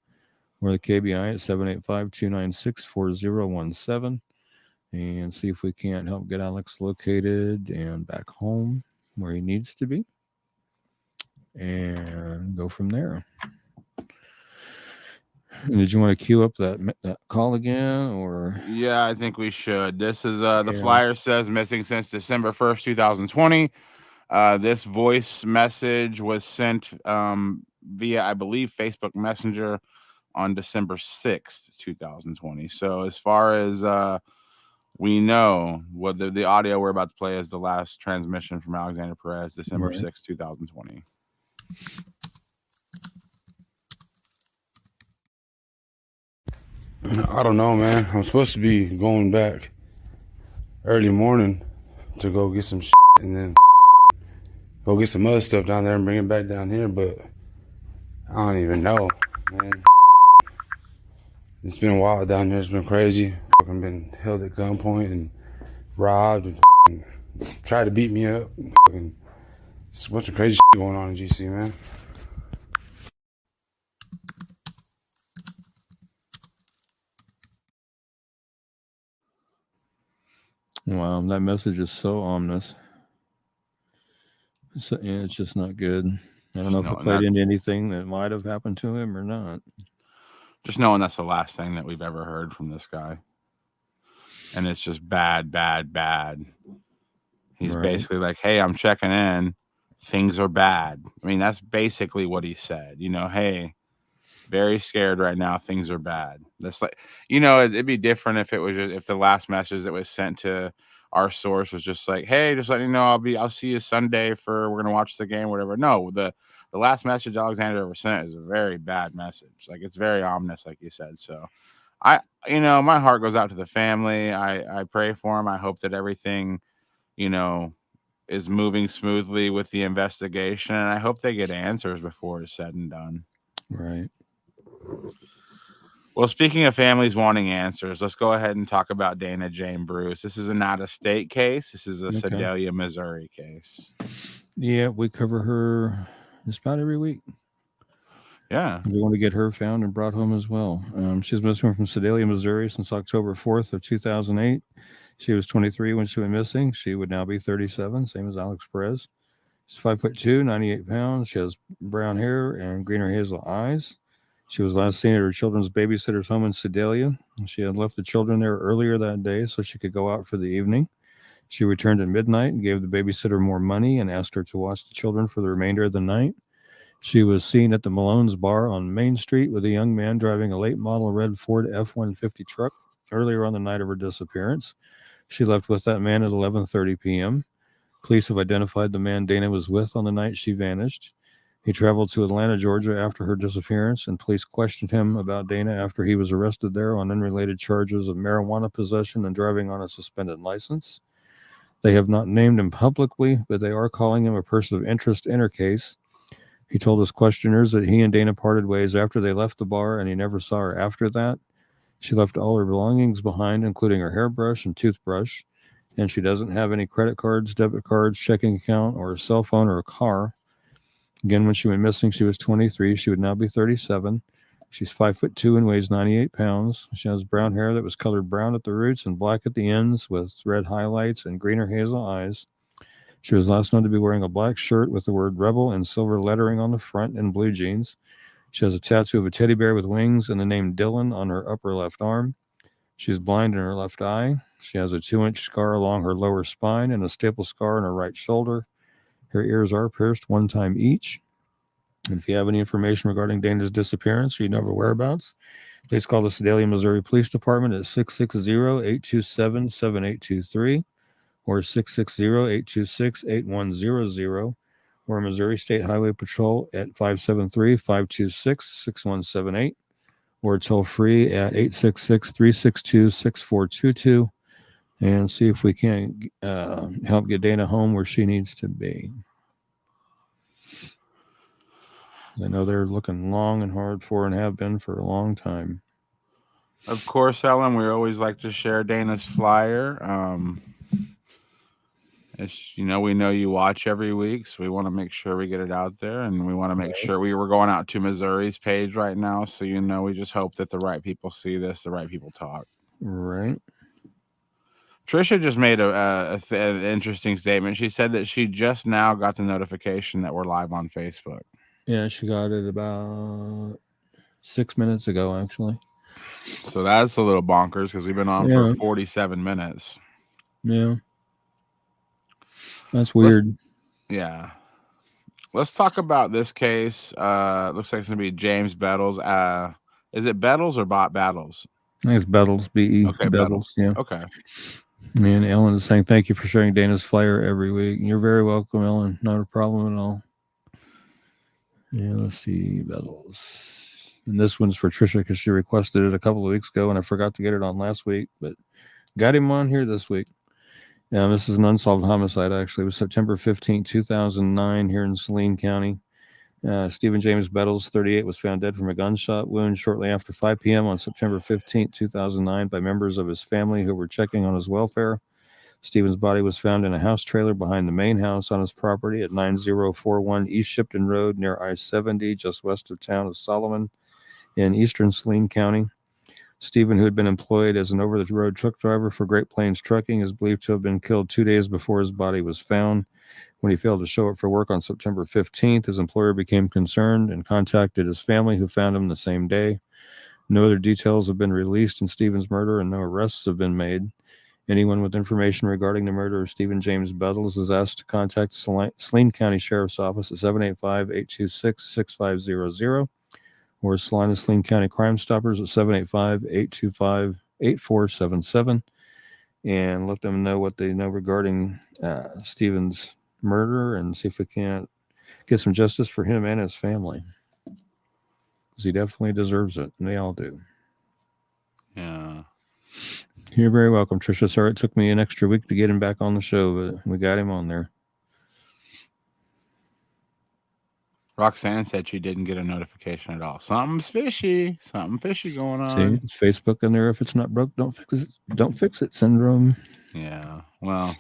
or the KBI at 785-296-4017, and see if we can't help get Alex located and back home where he needs to be, and go from there. Did you want to queue up that call again, or? Yeah, I think we should. This is the flyer says missing since December 1st, 2020. This voice message was sent via, I believe, Facebook Messenger on December 6th, 2020. So as far as we know, what the audio we're about to play is the last transmission from Alexander Perez, December 6th, 2020. I don't know, man. I'm supposed to be going back early morning to go get some shit and then go get some other stuff down there and bring it back down here, but I don't even know, man. It's been wild down there. It's been crazy. Fucking been held at gunpoint and robbed and tried to beat me up. It's a bunch of crazy shit going on in GC, man. Wow, that message is so ominous. So, yeah, it's just not good. I don't know if No, it and played into that's anything that might have happened to him or not. just knowing that's the last thing that we've ever heard from this guy. And it's just bad, bad, bad. He's Right. basically like, hey, I'm checking in. Things are bad. I mean, that's basically what he said. Hey, very scared right now. Things are bad. That's like, it'd be different if it was if the last message that was sent to our source was just like, hey, just letting you know, I'll see you Sunday we're gonna watch the game, whatever. No, the last message Alexander ever sent is a very bad message. Like, it's very ominous, like you said. So I, my heart goes out to the family. I pray for him. I hope that everything, you know, is moving smoothly with the investigation, and I hope they get answers before it's said and done. Right. Well, speaking of families wanting answers, let's go ahead and talk about Dana Jane Bruce. This is not a state case. This is a Okay. Sedalia, Missouri case. Yeah, we cover her just about every week. Yeah. We want to get her found and brought home as well. She's missing from Sedalia, Missouri since October 4th of 2008. She was 23 when she went missing. She would now be 37, same as Alex Perez. She's 5'2", 98 pounds. She has brown hair and greener hazel eyes. She was last seen at her children's babysitter's home in Sedalia. She had left the children there earlier that day so she could go out for the evening. She returned at midnight and gave the babysitter more money and asked her to watch the children for the remainder of the night. She was seen at the Malone's bar on Main Street with a young man driving a late model red Ford F-150 truck earlier on the night of her disappearance. She left with that man at 11:30 p.m. Police have identified the man Dana was with on the night she vanished. He traveled to Atlanta, Georgia after her disappearance, and police questioned him about Dana after he was arrested there on unrelated charges of marijuana possession and driving on a suspended license. They have not named him publicly, but they are calling him a person of interest in her case. He told his questioners that he and Dana parted ways after they left the bar, and he never saw her after that. She left all her belongings behind, including her hairbrush and toothbrush, and she doesn't have any credit cards, debit cards, checking account, or a cell phone or a car. Again, when she went missing, she was 23. She would now be 37. She's 5'2" and weighs 98 pounds. She has brown hair that was colored brown at the roots and black at the ends with red highlights and greener hazel eyes. She was last known to be wearing a black shirt with the word Rebel and silver lettering on the front and blue jeans. She has a tattoo of a teddy bear with wings and the name Dylan on her upper left arm. She's blind in her left eye. She has a 2-inch scar along her lower spine and a staple scar on her right shoulder. Her ears are pierced one time each. And if you have any information regarding Dana's disappearance or you know her whereabouts, please call the Sedalia, Missouri Police Department at 660-827-7823 or 660-826-8100 or Missouri State Highway Patrol at 573-526-6178 or toll free at 866-362-6422 and see if we can help get Dana home where she needs to be. I know they're looking long and hard for and have been for a long time. Of course, Ellen, we always like to share Dana's flyer. We know you watch every week, so we want to make sure we get it out there, and we want to make sure we're going out to Missouri's page right now. So, we just hope that the right people see this, the right people talk. Right. Trisha just made an interesting statement. She said that she just now got the notification that we're live on Facebook. Yeah, she got it about 6 minutes ago, actually. So that's a little bonkers because we've been on for 47 minutes. Yeah. That's weird. Let's talk about this case. Looks like it's going to be James Bettles. Is it Bettles or Battles? I think it's Bettles, B-E. Okay, Bettles, yeah. Okay. And Ellen is saying, thank you for sharing Dana's flyer every week. You're very welcome, Ellen. Not a problem at all. Yeah, let's see, Bettles. And this one's for Trisha because she requested it a couple of weeks ago, and I forgot to get it on last week, but got him on here this week. This is an unsolved homicide, actually. It was September 15, 2009, here in Saline County. Stephen James Bettles, 38, was found dead from a gunshot wound shortly after 5 p.m. on September 15, 2009 by members of his family who were checking on his welfare. Stephen's body was found in a house trailer behind the main house on his property at 9041 East Shipton Road near I-70, just west of town of Solomon in eastern Saline County. Stephen, who had been employed as an over-the-road truck driver for Great Plains Trucking, is believed to have been killed 2 days before his body was found. When he failed to show up for work on September 15th, his employer became concerned and contacted his family, who found him the same day. No other details have been released in Stephen's murder, and no arrests have been made. Anyone with information regarding the murder of Stephen James Bettles is asked to contact Saline County Sheriff's Office at 785-826-6500 or Salina Saline County Crime Stoppers at 785-825-8477 and let them know what they know regarding Stephen's murder and see if we can't get some justice for him and his family. Because he definitely deserves it, and they all do. Yeah. You're very welcome, Tricia. Sorry it took me an extra week to get him back on the show, but we got him on there. Roxanne said she didn't get a notification at all. Something's fishy. Something fishy going on. See, it's Facebook in there. If it's not broke, don't fix it. Don't fix it syndrome. Yeah. Well,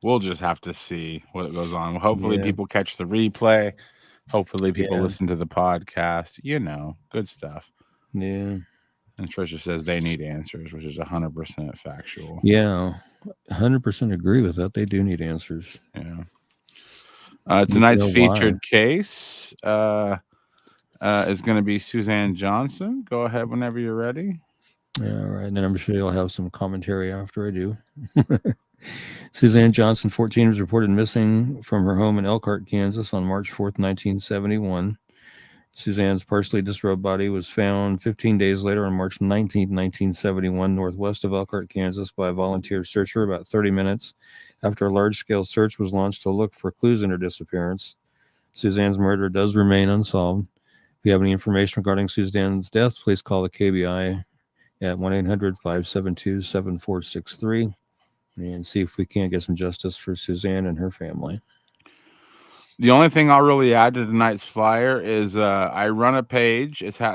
we'll just have to see what goes on. Hopefully people catch the replay. Hopefully people listen to the podcast. Good stuff. Yeah. And Trisha says they need answers, which is 100% factual. Yeah. 100% agree with that. They do need answers. Yeah. Tonight's featured case is going to be Suzanne Johnson. Go ahead whenever you're ready. All right. And then I'm sure you'll have some commentary after I do. Suzanne Johnson, 14, was reported missing from her home in Elkhart, Kansas on March 4th, 1971. Suzanne's partially disrobed body was found 15 days later on March 19th, 1971, northwest of Elkhart, Kansas, by a volunteer searcher about 30 minutes after a large-scale search was launched to look for clues in her disappearance. Suzanne's murder does remain unsolved. If you have any information regarding Suzanne's death, please call the KBI at 1-800-572-7463 and see if we can't get some justice for Suzanne and her family. The only thing I'll really add to tonight's flyer is I run a page. It's how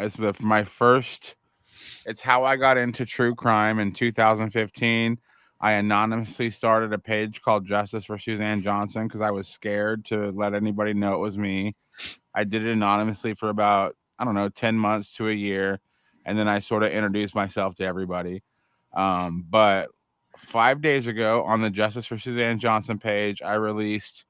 I got into true crime in 2015. I anonymously started a page called Justice for Suzanne Johnson because I was scared to let anybody know it was me. I did it anonymously for about, 10 months to a year. And then I sort of introduced myself to everybody. But 5 days ago on the Justice for Suzanne Johnson page, I released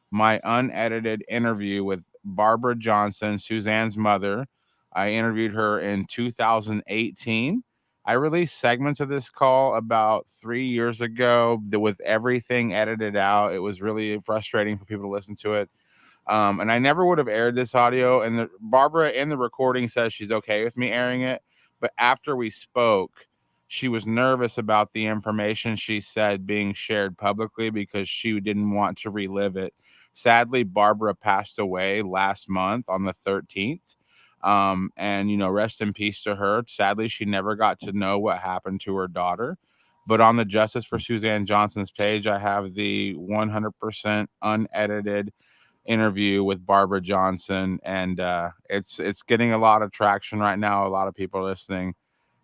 my unedited interview with Barbara Johnson, Suzanne's mother. I interviewed her in 2018. I released segments of this call about 3 years ago with everything edited out. It was really frustrating for people to listen to it. And I never would have aired this audio. And Barbara in the recording says she's okay with me airing it. But after we spoke, she was nervous about the information she said being shared publicly because she didn't want to relive it. Sadly, Barbara passed away last month on the 13th. And, rest in peace to her. Sadly, she never got to know what happened to her daughter. But on the Justice for Suzanne Johnson's page, I have the 100% unedited interview with Barbara Johnson. And it's getting a lot of traction right now. A lot of people are listening.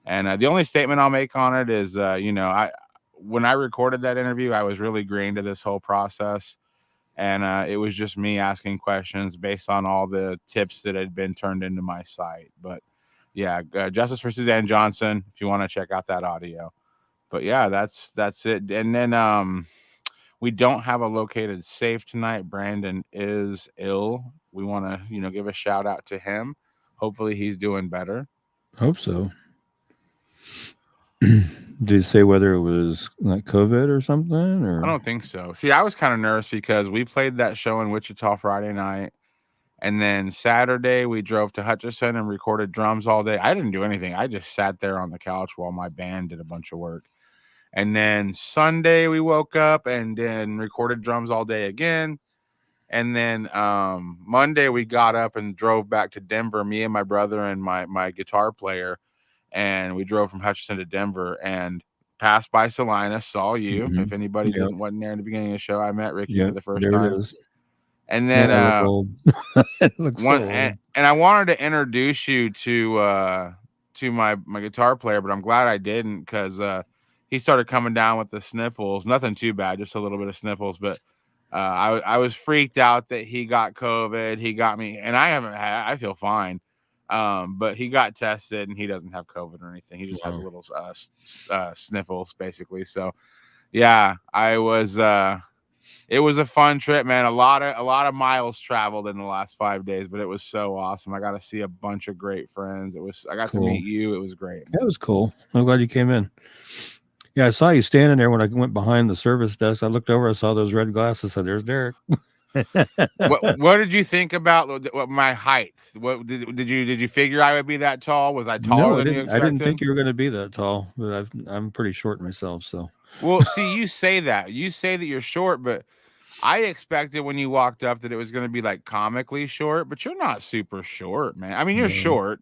And the only statement I'll make on it is, when I recorded that interview, I was really green to this whole process. And it was just me asking questions based on all the tips that had been turned into my site. But yeah, Justice for Suzanne Johnson, if you want to check out that audio. But yeah, that's it. And then we don't have a located safe tonight. Brandon is ill. We want to, give a shout out to him. Hopefully he's doing better. Hope so. Did you say whether it was like COVID or something? Or I don't think so. See, I was kind of nervous because we played that show in Wichita Friday night. And then Saturday we drove to Hutchinson and recorded drums all day. I didn't do anything. I just sat there on the couch while my band did a bunch of work. And then Sunday we woke up and then recorded drums all day again. And then Monday we got up and drove back to Denver, me and my brother and my guitar player. And we drove from Hutchinson to Denver and passed by Salina, saw you. Mm-hmm. If anybody wasn't there in the beginning of the show, I met Ricky for the first time. It is. And then it looks so old. And I wanted to introduce you to my guitar player, but I'm glad I didn't because he started coming down with the sniffles. Nothing too bad, just a little bit of sniffles. But I was freaked out that he got COVID. He got me, and I feel fine. But he got tested and he doesn't have COVID or anything. He just has a little sniffles basically. So yeah, I was It was a fun trip, man. A lot of miles traveled in the last 5 days, but it was so awesome. I got to see a bunch of great friends. I got to meet you. It was great. That was cool. I'm glad you came in. Yeah, I saw you standing there when I went behind the service desk. I looked over, I saw those red glasses. I said, "There's Derek." What did you think about my height? What did you figure I would be that tall? Was I taller than you expected? I didn't think you were going to be that tall, but I'm pretty short myself. So, well, see, you say that you're short, but I expected when you walked up that it was going to be like comically short, but you're not super short, man. I mean, you're short,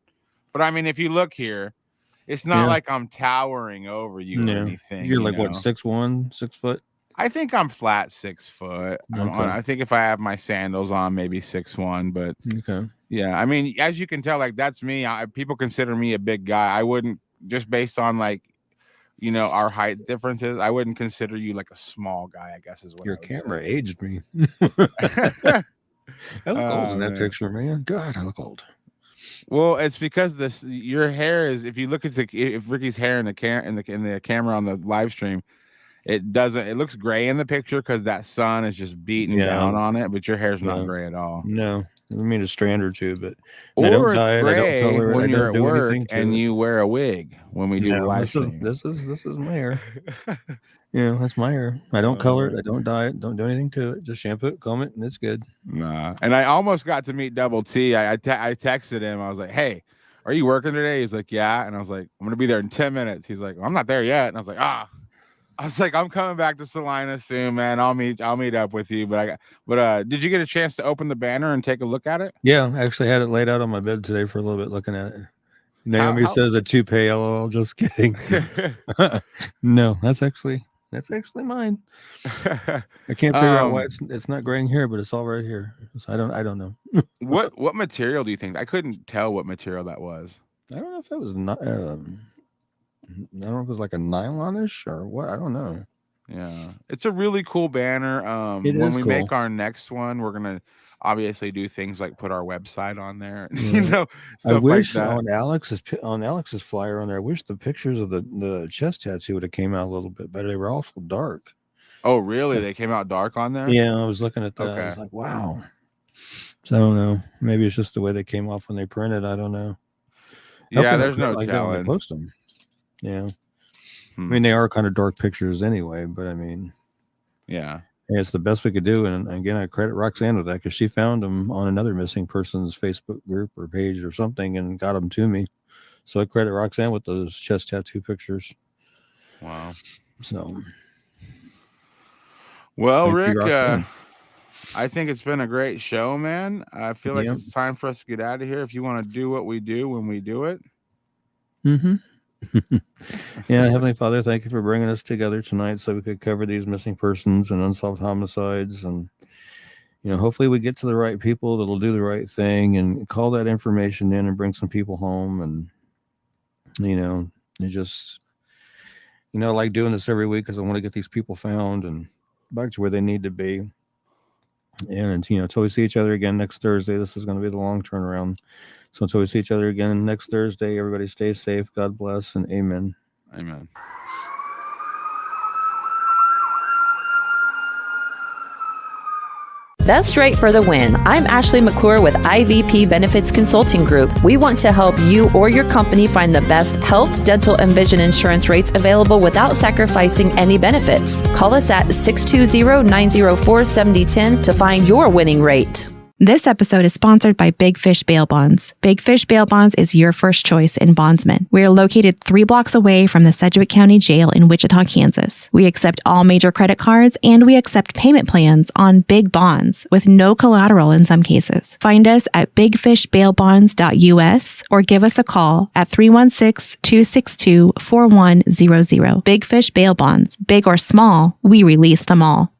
but I mean, if you look here, it's not like I'm towering over you or anything. You're like what, 6'1", 6 foot? I think I'm flat 6 foot. Okay. I think if I have my sandals on, maybe 6'1", but okay. Yeah, I mean, as you can tell, like that's me. People consider me a big guy. I wouldn't, just based on like, our height differences, I wouldn't consider you like a small guy, I guess is what your camera say. aged me. I look old in that picture, man. God, I look old. Well, it's because your hair is, if you look at if Ricky's hair in the camera on the live stream, it looks gray in the picture because that sun is just beating down on it, but your hair's not gray at all. No, I mean a strand or two, but or I don't it's dye it, gray I don't color it, when I you're don't at do work anything to and it. you wear a wig when we do the live stream. This is my hair. That's my hair. I don't color it, I don't dye it, don't do anything to it. Just shampoo it, comb it, and it's good. Nah. And I almost got to meet Double T. I texted him. I was like, "Hey, are you working today?" He's like, "Yeah." And I was like, "I'm gonna be there in 10 minutes." He's like, well, "I'm not there yet." And I was like, I'm coming back to Salina soon, man. I'll meet up with you. But did you get a chance to open the banner and take a look at it? Yeah, I actually had it laid out on my bed today for a little bit, looking at it. Naomi says a toupee. LOL. Just kidding. No, that's actually mine. I can't figure out why it's not graying here, but it's all right here. So I don't know. What material do you think? I couldn't tell what material that was. I don't know if that was not. I don't know if it was like a nylonish or what. I don't know. Yeah, it's a really cool banner. When we make our next one, we're gonna obviously do things like put our website on there. Yeah. Stuff I wish like that. on Alex's flyer on there, I wish the pictures of the chest tattoo would have came out a little bit better. They were awful dark. Oh, really? They came out dark on there? Yeah, I was looking at that. Okay. I was like, wow. So I don't know. Maybe it's just the way they came off when they printed. I don't know. Yeah, there's no challenge. Post them. Yeah. I mean, they are kind of dark pictures anyway, but I mean, yeah, it's the best we could do. And again, I credit Roxanne with that because she found them on another missing person's Facebook group or page or something and got them to me. So I credit Roxanne with those chest tattoo pictures. Wow. So, well, Rick, I think it's been a great show, man. I feel like it's time for us to get out of here. If you want to do what we do when we do it. Mm-hmm. Yeah, Heavenly Father, thank you for bringing us together tonight so we could cover these missing persons and unsolved homicides, and hopefully we get to the right people that'll do the right thing and call that information in and bring some people home. And it just like doing this every week because I want to get these people found and back to where they need to be. And until we see each other again next Thursday, this is going to be the long turnaround. So until we see each other again next Thursday, everybody stay safe. God bless and amen. Amen. Best rate for the win. I'm Ashley McClure with IVP Benefits Consulting Group. We want to help you or your company find the best health, dental, and vision insurance rates available without sacrificing any benefits. Call us at 620-904-7010 to find your winning rate. This episode is sponsored by Big Fish Bail Bonds. Big Fish Bail Bonds is your first choice in bondsmen. We are located 3 blocks away from the Sedgwick County Jail in Wichita, Kansas. We accept all major credit cards and we accept payment plans on big bonds with no collateral in some cases. Find us at bigfishbailbonds.us or give us a call at 316-262-4100. Big Fish Bail Bonds. Big or small, we release them all.